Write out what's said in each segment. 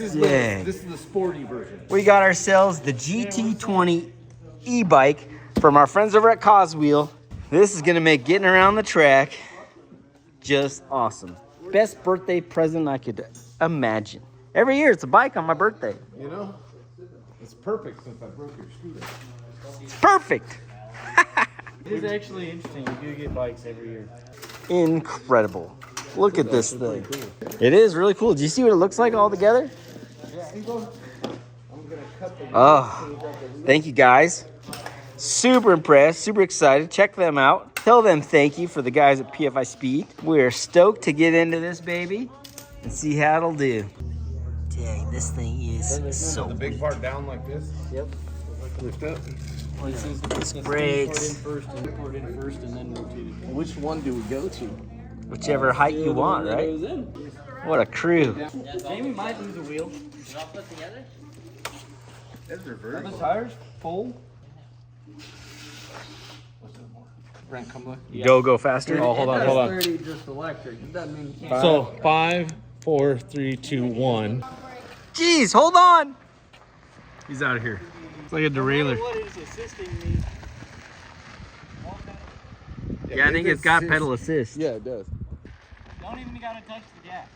is the sporty version. We got ourselves the GT20 e-bike from our friends over at Coswheel. This is gonna make getting around the track just awesome. Best birthday present I could imagine. Every year it's a bike on my birthday. You know, it's perfect since I broke your scooter. It's perfect. It is actually interesting. You do get bikes every year. Incredible. Look at this thing. Cool. It is really cool. Do you see what it looks like all together? Oh, thank you guys. Super impressed, super excited. Check them out. Tell them thank you for the guys at Pfispeed. We're stoked to get into this baby and see how it'll do. Dang, this thing is so the big part down like this. Yep. Lift up. It's brakes. Import in first and then rotate it. Which one do we go to? Whichever height you want, right? What a crew. Jamie might lose a wheel. All put together? That's reverse. Are the tires full? Brent, come look. Go faster. Oh, hold on. 30 just electric. It doesn't mean you can't. So 5, 4, 3, 2, 1. Jeez, hold on. He's out of here. It's like a derailleur. What is assisting me? Yeah, I think it's got pedal assist. Yeah, it does. Don't even gotta touch the gas.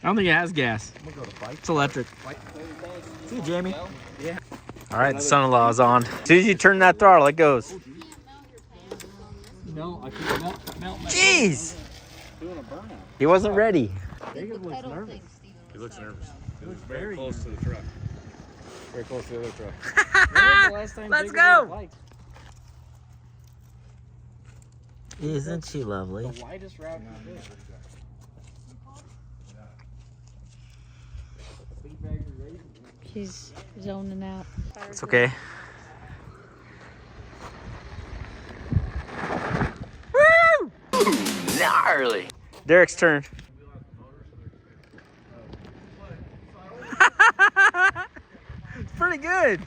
I don't think it has gas. It's electric. See you, Jamie. Yeah. All right, the son-in-law's on. As soon as you turn that throttle, it goes. No, I can't melt my Jeez. doing a burnout. He wasn't ready. Jacob looks nervous. He looks nervous. He looks very close to the truck. Very close to the other truck. When was the last time Let's Jacob rode a go. bike? Isn't she lovely? The widest route you did. She's zoning out. It's okay. Woo! Gnarly. Derek's turn. It's pretty good.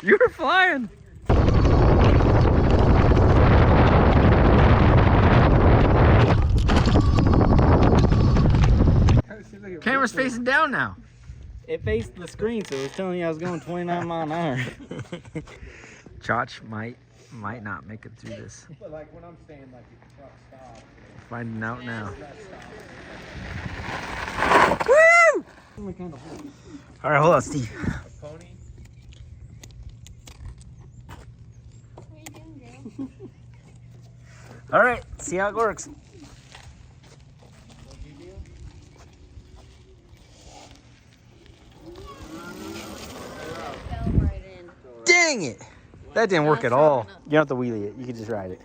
You were flying. Camera's facing down now. It faced the screen, so it was telling you I was going 29 miles an hour. Chotch might not make it through this. But like when I'm saying like if the truck stops. Finding out now. Woo! All right, hold on, Steve. A pony. What are you doing, girl? All right, see how it works. Dang it! That didn't work at all. You don't have to wheelie it. You can just ride it.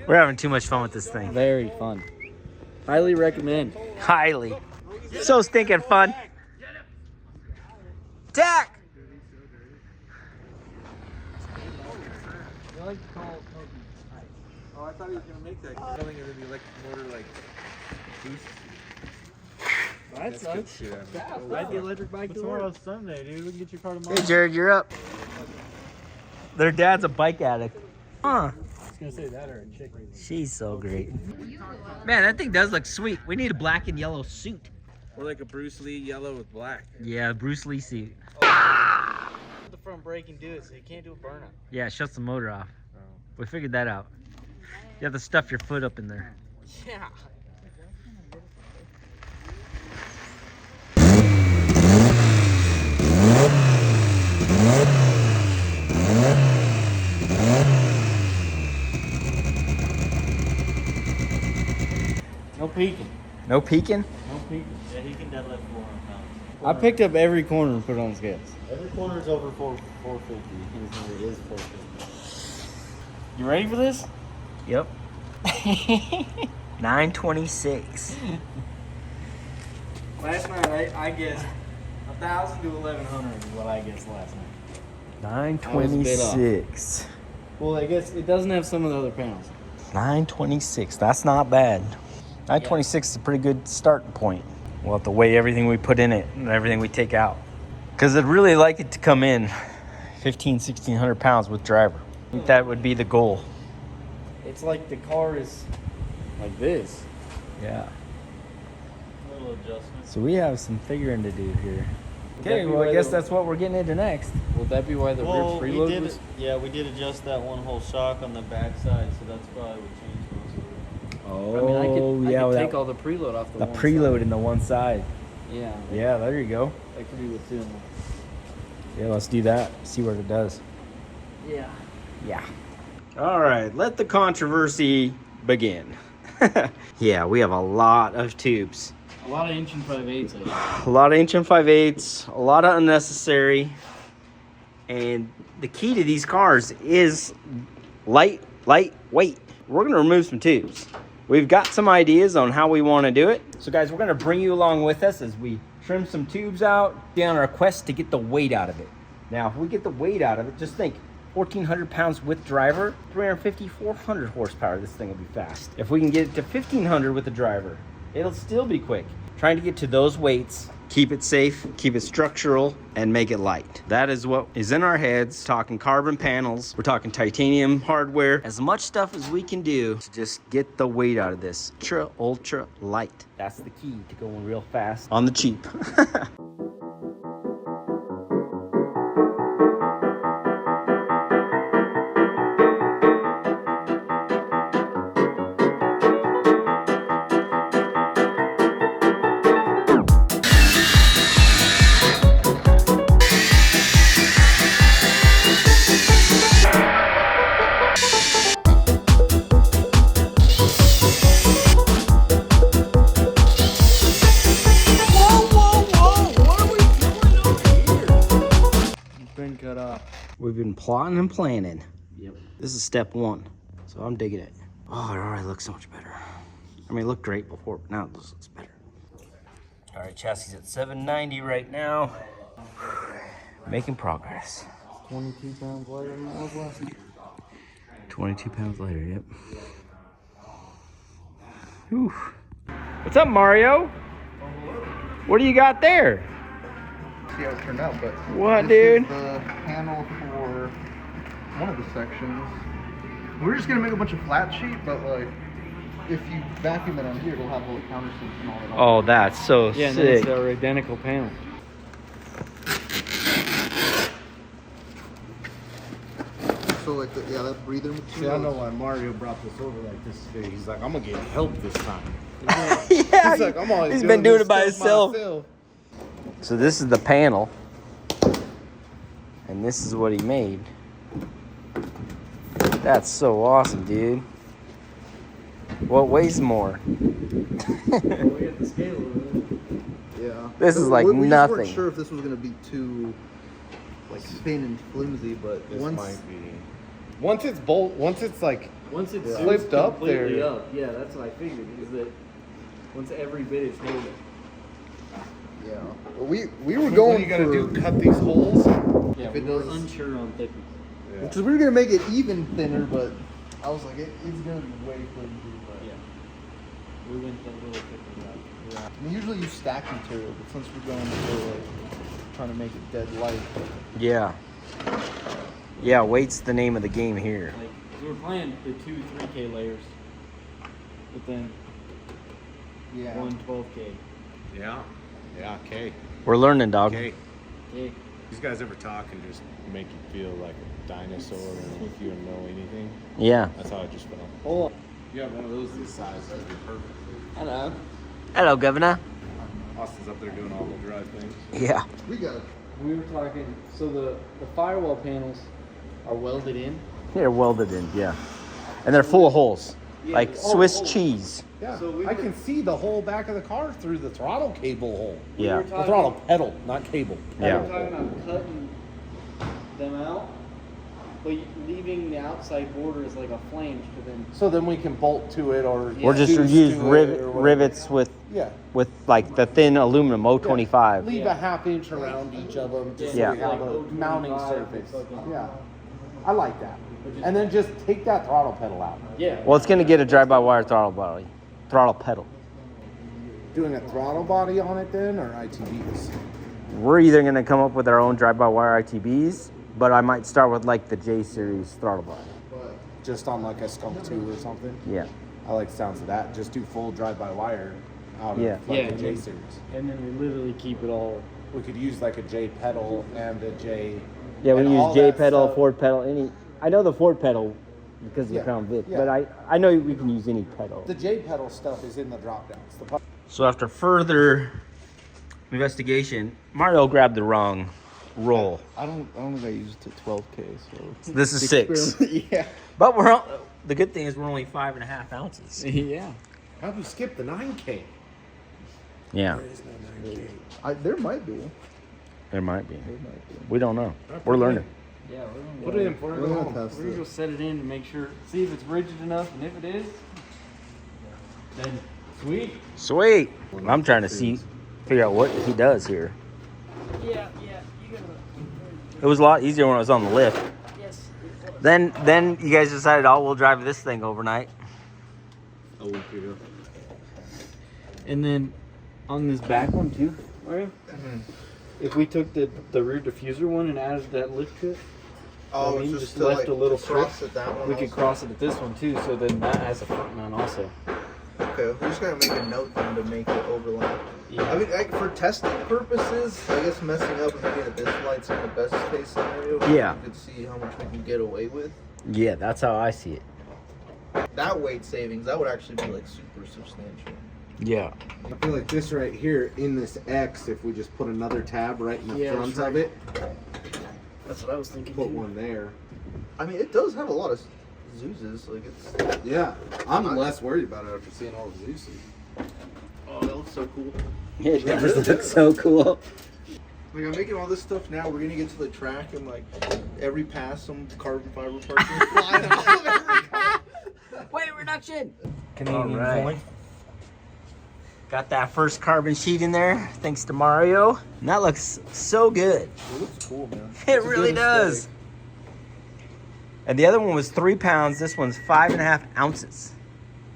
We're having too much fun with this thing. Very fun. Highly recommend. Highly. So stinking fun. Tack! I like to call it Oh, I thought he was gonna make that. Telling it the electric motor like boost. That sucks. Ride the electric bike tomorrow Sunday, dude. We can get your car tomorrow. Hey, Jared, you're up. Their dad's a bike addict. Huh. I was gonna say that or a chick. She's so great. Man, that thing does look sweet. We need a black and yellow suit. Or like a Bruce Lee yellow with black. Yeah, Bruce Lee suit. The front brake and do it, so you can't do a burnout. Yeah, it shuts the motor off. We figured that out. You have to stuff your foot up in there. Yeah. No peeking. No peeking? No peeking. Yeah, he can deadlift 400 pounds. I picked up every corner and put it on scales. Every corner is over 450. His number is 450. You ready for this? Yep. 926. Last night I guessed 1,000 to 1,100 is what I guessed last night. 926. Well, I guess it doesn't have some of the other panels. 926. That's not bad. 926 is a pretty good starting point. We'll have to weigh everything we put in it and everything we take out. Because I'd really like it to come in 1,600 pounds with driver. I think that would be the goal. It's like the car is like this. Yeah. Little adjustment. So we have some figuring to do here. Okay, well I guess that's what we're getting into next. Will that be why the rear preload was? Yeah, we did adjust that one whole shock on the back side, so that's probably what changed most of it. Oh, I mean, I could that- take all the preload off the the one preload side. in the one side. Yeah. Yeah, there you go. That could be what's in there. Yeah, let's do that. See what it does. Yeah. Yeah. All right, let the controversy begin. Yeah, we have a lot of tubes. A lot of inch and 5/8. A lot of inch and 5/8, a lot of unnecessary. And the key to these cars is weight. We're gonna remove some tubes. We've got some ideas on how we wanna do it. So guys, we're gonna bring you along with us as we trim some tubes out, be on our quest to get the weight out of it. Now, if we get the weight out of it, just think, 1,400 pounds with driver, 350, 400 horsepower, this thing will be fast. If we can get it to 1,500 with the driver, it'll still be quick. Trying to get to those weights, keep it safe, keep it structural, and make it light. That is what is in our heads, talking carbon panels, we're talking titanium hardware, as much stuff as we can do to just get the weight out of this. Ultra light. That's the key to going real fast on the cheap. Cut off. We've been plotting and planning. Yep. This is step one, so I'm digging it. Oh, it already looks so much better. I mean, it looked great before, but now it just looks better. All right, chassis at 790 right now. Making progress. 22 pounds lighter than that was last year. 22 pounds later, yep. Whew. What's up, Mario? What do you got there? See how it turned out, but What, this dude? is the panel for one of the sections. We're just gonna make a bunch of flat sheet, but like if you vacuum it on here, it'll have all the countersinks and all that. Oh, that's so Yeah, and then it's sick. our identical panel. So like that breather material. See, I know why Mario brought this over like this today. He's like, I'm gonna get help this time. Yeah, He's like, I'm always he's been doing this it by stuff himself. So this is the panel, and this is what he made. That's so awesome, dude. What weighs more? We have to scale it. Yeah. This is like we just nothing. weren't sure if this was gonna be too like thin and flimsy, but This once might be. Once it's like Once it's flipped up completely there. up, yeah, that's what I figured. Is that once every bit is holding. yeah. We were what going you gotta for, do, cut these holes. Yeah, If we it were does- unsure on thickness. Yeah. because we were gonna make it even thinner, but I was like, it's gonna be way flimsy. But Yeah. We went a little thicker route. yeah. I mean, usually you stack material, but since we're going for like trying to make it dead light. Yeah. Yeah, weight's the name of the game here. Like, we were planning the 2 3K layers, but then Yeah. 1 12K. Yeah. Yeah. Okay. We're learning, dog. Okay. Okay. These guys ever talk and just make you feel like a dinosaur and if you don't know anything? Yeah. That's how I just felt. Oh, You have one of those this size, that'd be perfect. I know. Hello, Governor. Austin's up there doing all the drive things. Yeah. We got it. We were talking, so the firewall panels are welded in. They're welded in, yeah. And they're full of holes, like Swiss cheese. Yeah, So we I were- can see the whole back of the car through the throttle cable hole. Yeah. were The talking- throttle pedal, not cable. Yeah. We were talking about cutting them out, but leaving the outside border as like a flange to then. So then we can bolt to it or Or just fuse use to it or whatever. rivets with Yeah. like the thin aluminum O25. Leave a half inch around each of them just Yeah. so we have Like a O25 mounting or surface. something. Yeah. I like that. And then just take that throttle pedal out. Yeah. Well, it's gonna get a drive-by-wire throttle pedal. Doing a throttle body on it then or ITBs? We're either gonna come up with our own drive-by-wire ITBs, but I might start with like the J series throttle body. Just on like a Skunk 2 or something. Yeah. I like the sounds of that. Just do full drive-by-wire out Yeah. of like Yeah, a J and- series. And then we literally keep it all. We could use like a J pedal and a J. Yeah, we and use all J that pedal, stuff. Ford pedal, any. I know the Ford pedal because of Yeah, the Crown Vic, yeah. but I know we can use any pedal. The J pedal stuff is in the drop downs. So after further investigation, Mario grabbed the wrong roll. I don't think I used it to 12K. So This is 6. Yeah. But the good thing is we're only 5.5 ounces. Yeah. How'd we skip the 9K? Yeah, There might be. there might be. We don't know. We're learning. Yeah, Put it in for We're it. gonna Home. test We're gonna go it. set it in to make sure, see if it's rigid enough, and if it is, then sweet. Sweet. I'm trying to figure out what he does here. Yeah, you gotta. It was a lot easier when I was on the lift. Yes. Then you guys decided, oh, we'll drive this thing overnight. A week ago. And then on this back one too, Mario. If we took the rear diffuser one and added that lift kit, Oh, I mean, it's just to, left a little strip. cross it that one. we could also. cross it at this one too. So then that has a front mount also. Okay, we're just gonna make a note then to make it overlap. Yeah. I mean, for testing purposes, I guess messing up and making it this light's in the best case scenario. Yeah. You could see how much we can get away with. Yeah, that's how I see it. That weight savings, that would actually be like super substantial. Yeah. I feel like this right here in this X, if we just put another tab right in the Yeah, front that's of it, That's what I was thinking. put one there. I mean, it does have a lot of Zeus's. Like it's. Yeah, I'm less worried about it after seeing all the Zeus. Oh, that looks so cool. It does look so cool. Like I'm making all this stuff now. We're gonna get to the track and like every pass, some carbon fiber parts gonna fly off of every car. Weight reduction. Canadian All right. point. Got that first carbon sheet in there, thanks to Mario. And that looks so good. It looks cool, man. It really does. And the other one was 3 pounds. This one's 5.5 ounces.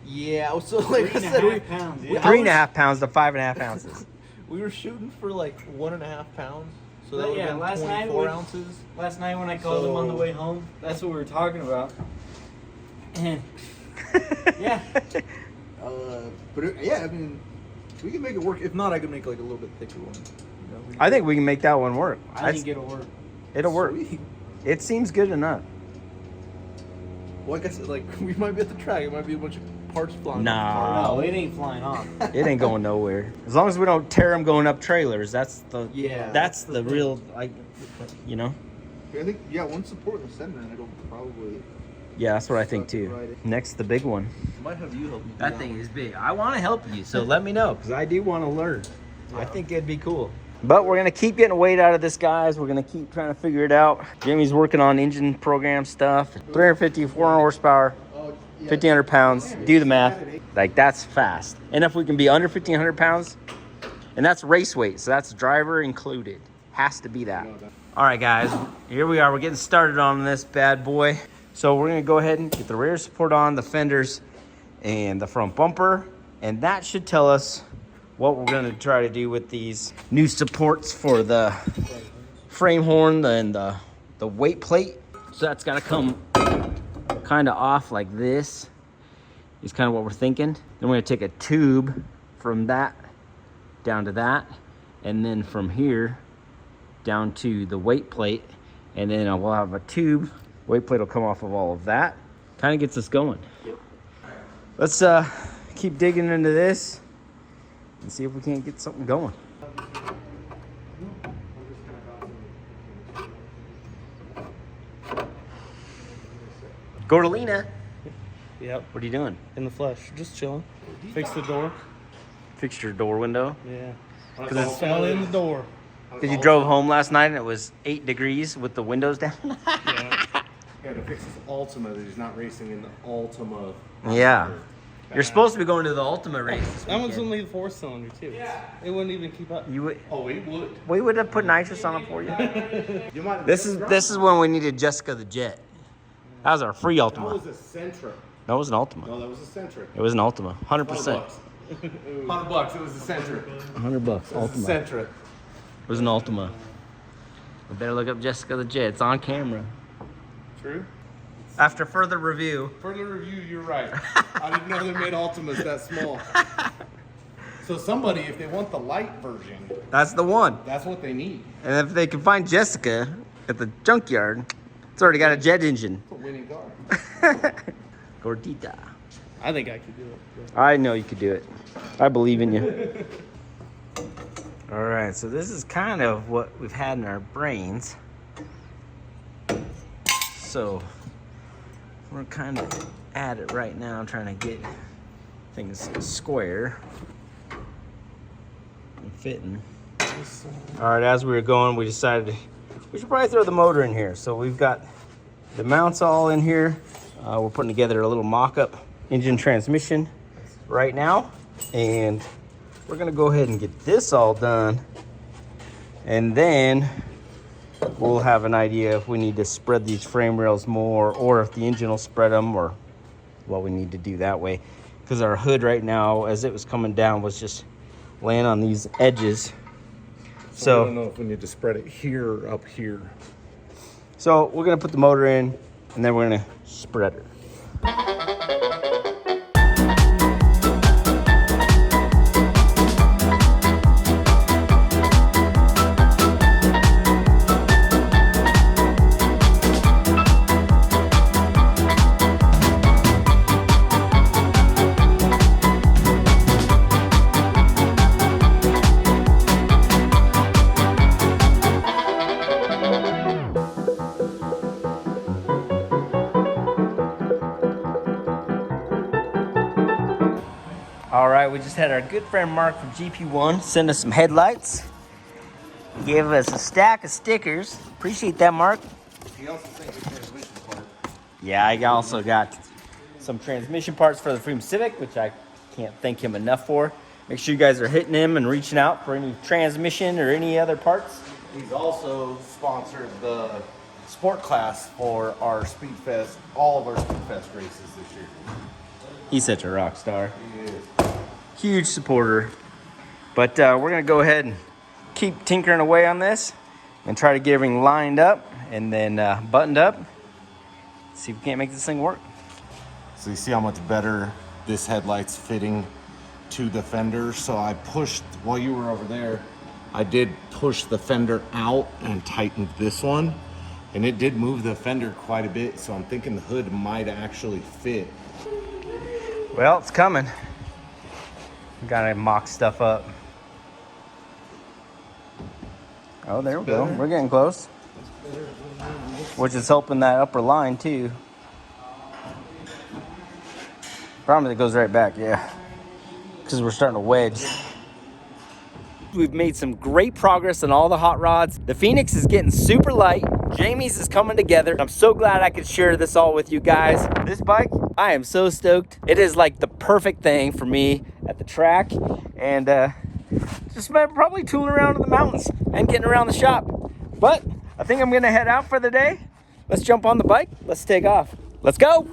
Yeah, so like I said, 3.5 pounds. Yeah. 3.5 pounds to 5.5 ounces. we were shooting for like 1.5 pounds. So that But would yeah, have last been night 24 we- ounces. Last night when I called him on the way home, that's what we were talking about. And yeah, Yeah, I mean, we can make it work. If not, I could make like a little bit thicker one. You know, I think we can make that one work. I think it'll work. It'll work. Sweet. It seems good enough. Well, like I said, like we might be at the track. It might be a bunch of parts flying. Nah. No, it ain't flying off. It ain't going nowhere. As long as we don't tear them going up trailers, that's the Yeah. That's the real, like, you know. I think once support in the center, and it'll probably. Yeah, that's what I think too. Next, the big one. Might have you help me. That thing is big. I want to help you, so let me know, because I do want to learn. I think it'd be cool. But we're going to keep getting weight out of this, guys. We're going to keep trying to figure it out. Jamie's working on engine program stuff. 350, 400 horsepower, 1,500 pounds. Do the math. Like, that's fast. And if we can be under 1,500 pounds, and that's race weight, so that's driver included. Has to be that. All right, guys. Here we are. We're getting started on this bad boy. So we're going to go ahead and get the rear support on, the fenders, and the front bumper. And that should tell us what we're going to try to do with these new supports for the frame horn and the weight plate. So that's got to come kind of off like this is kind of what we're thinking. Then we're going to take a tube from that down to that. And then from here down to the weight plate. And then we'll have a tube. Weight plate will come off of all of that. Kind of gets us going. Yep. Let's keep digging into this and see if we can't get something going. Gordolina, Yep, what are you doing? in the flesh, just chilling. Fix the door. Fixed your door window? Yeah. 'Cause it's- Fell in the door. Because you drove home last night and it was 8 degrees with the windows down? Yeah, to fix this Ultima that he's not racing in the Ultima. Yeah. You're supposed to be going to the Ultima race this That one's weekend. only the 4-cylinder too. Yeah. It wouldn't even keep up. You would, Oh, it would. we would have put nitrous on it for you. You might have This is when we needed Jessica the Jet. That was our free That Ultima. was a Sentra. That was an Ultima. No, that was a Sentra. It was an Ultima. 100%. $100. It was a Sentra. $100 It was a Ultima. Sentra. It was an Ultima. We better look up Jessica the Jet. It's on camera. True. After further review, Further review, you're right. I didn't know they made Ultimas that small. So somebody, if they want the light version, That's the one. that's what they need. And if they can find Jessica at the junkyard, it's already got a jet engine. It's a winning car. Gordita. I think I could do it. I know you could do it. I believe in you. All right, so this is kind of what we've had in our brains. So we're kind of at it right now, trying to get things square and fitting. All right, as we were going, we decided we should probably throw the motor in here. So we've got the mounts all in here. We're putting together a little mock-up engine transmission right now, and we're gonna go ahead and get this all done, and then we'll have an idea if we need to spread these frame rails more, or if the engine will spread them, or what we need to do that way. Because our hood right now, as it was coming down, was just laying on these edges. So I don't know if we need to spread it here or up here. So we're gonna put the motor in, and then we're gonna spread it. All right, we just had our good friend Mark from GP1 send us some headlights. He gave us a stack of stickers. Appreciate that, Mark. He also sent the transmission part. Yeah, I also got some transmission parts for the Freedom Civic, which I can't thank him enough for. Make sure you guys are hitting him and reaching out for any transmission or any other parts. He's also sponsored the sport class for our Speedfest, all of our Speedfest races this year. He's such a rock star. He is. Huge supporter. But we're gonna go ahead and keep tinkering away on this and try to get everything lined up and then buttoned up. See if we can't make this thing work. So you see how much better this headlight's fitting to the fender. So I pushed, while you were over there, I did push the fender out and tightened this one. And it did move the fender quite a bit. So I'm thinking the hood might actually fit. Well, it's coming. Gotta mock stuff up. Oh, there we go. We're getting close. Which is helping that upper line too. Problem is it goes right back, yeah. Because we're starting to wedge. We've made some great progress on all the hot rods. The Phoenix is getting super light. Jamie's is coming together. I'm so glad I could share this all with you guys. This bike, I am so stoked. It is like the perfect thing for me at the track. And just probably tooling around in the mountains and getting around the shop. But I think I'm gonna head out for the day. Let's jump on the bike. Let's take off. Let's go.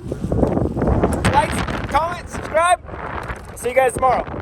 Like, comment, subscribe. See you guys tomorrow.